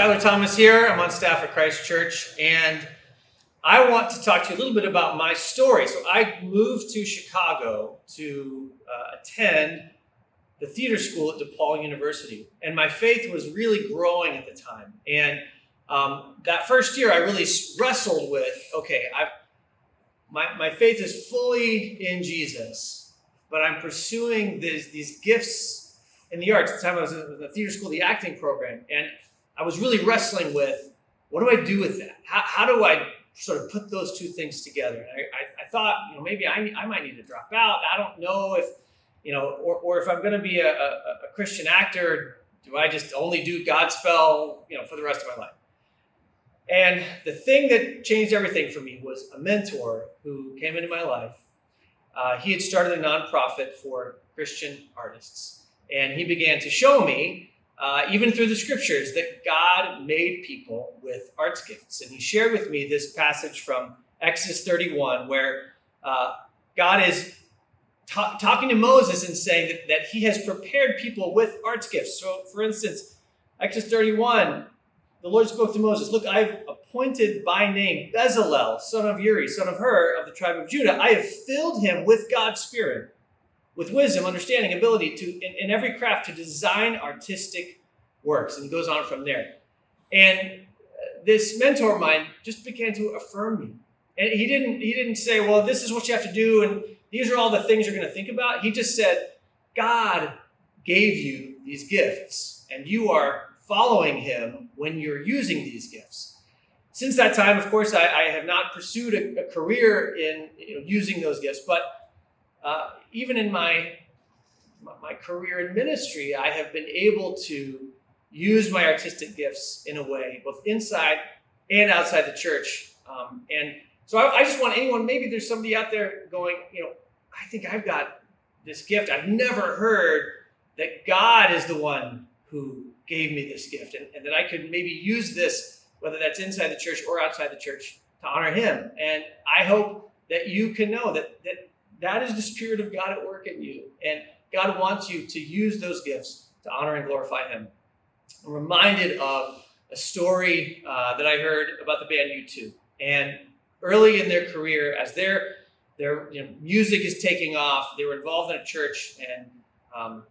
Tyler Thomas here. I'm on staff at Christ Church, and I want to talk to you a little bit about my story. So I moved to Chicago to attend the theater school at DePaul University, and my faith was really growing at the time. And that first year, I really wrestled with, my faith is fully in Jesus, but I'm pursuing these gifts in the arts. At the time, I was in the theater school, the acting program, and I was really wrestling with, what do I do with that? How do I sort of put those two things together? And I thought, maybe I might need to drop out. I don't know if, or if I'm going to be a Christian actor, do I just only do Godspell, for the rest of my life? And the thing that changed everything for me was a mentor who came into my life. He had started a nonprofit for Christian artists, and he began to show me, even through the scriptures, that God made people with arts gifts. And he shared with me this passage from Exodus 31, where God is talking to Moses and saying that he has prepared people with arts gifts. So, for instance, Exodus 31, the Lord spoke to Moses, "Look, I've appointed by name Bezalel, son of Uri, son of Hur, of the tribe of Judah. I have filled him with God's Spirit, with wisdom, understanding, ability to in every craft to design artistic works." And he goes on from there. And this mentor of mine just began to affirm me. And he didn't say, well, this is what you have to do, and these are all the things you're going to think about. He just said, God gave you these gifts, and you are following him when you're using these gifts. Since that time, of course, I have not pursued a career in using those gifts, but even in my career in ministry, I have been able to use my artistic gifts in a way, both inside and outside the church. And so I just want anyone, maybe there's somebody out there going, I think I've got this gift. I've never heard that God is the one who gave me this gift, and that I could maybe use this, whether that's inside the church or outside the church, to honor him. And I hope that you can know that is the Spirit of God at work in you. And God wants you to use those gifts to honor and glorify him. I'm reminded of a story that I heard about the band U2. And early in their career, as their music is taking off, they were involved in a church and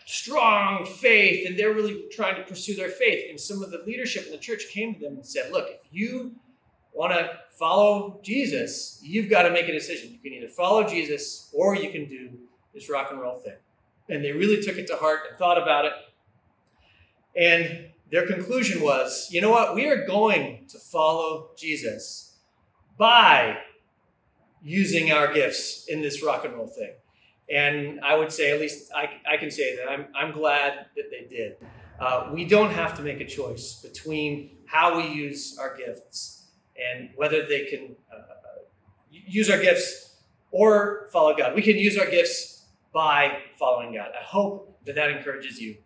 strong faith, and they're really trying to pursue their faith. And some of the leadership in the church came to them and said, look, if you want to follow Jesus, you've got to make a decision. You can either follow Jesus or you can do this rock and roll thing. And they really took it to heart and thought about it. And their conclusion was, you know what? We are going to follow Jesus by using our gifts in this rock and roll thing. And I would say, at least I can say that I'm glad that they did. We don't have to make a choice between how we use our gifts and whether they can use our gifts or follow God. We can use our gifts by following God. I hope that encourages you.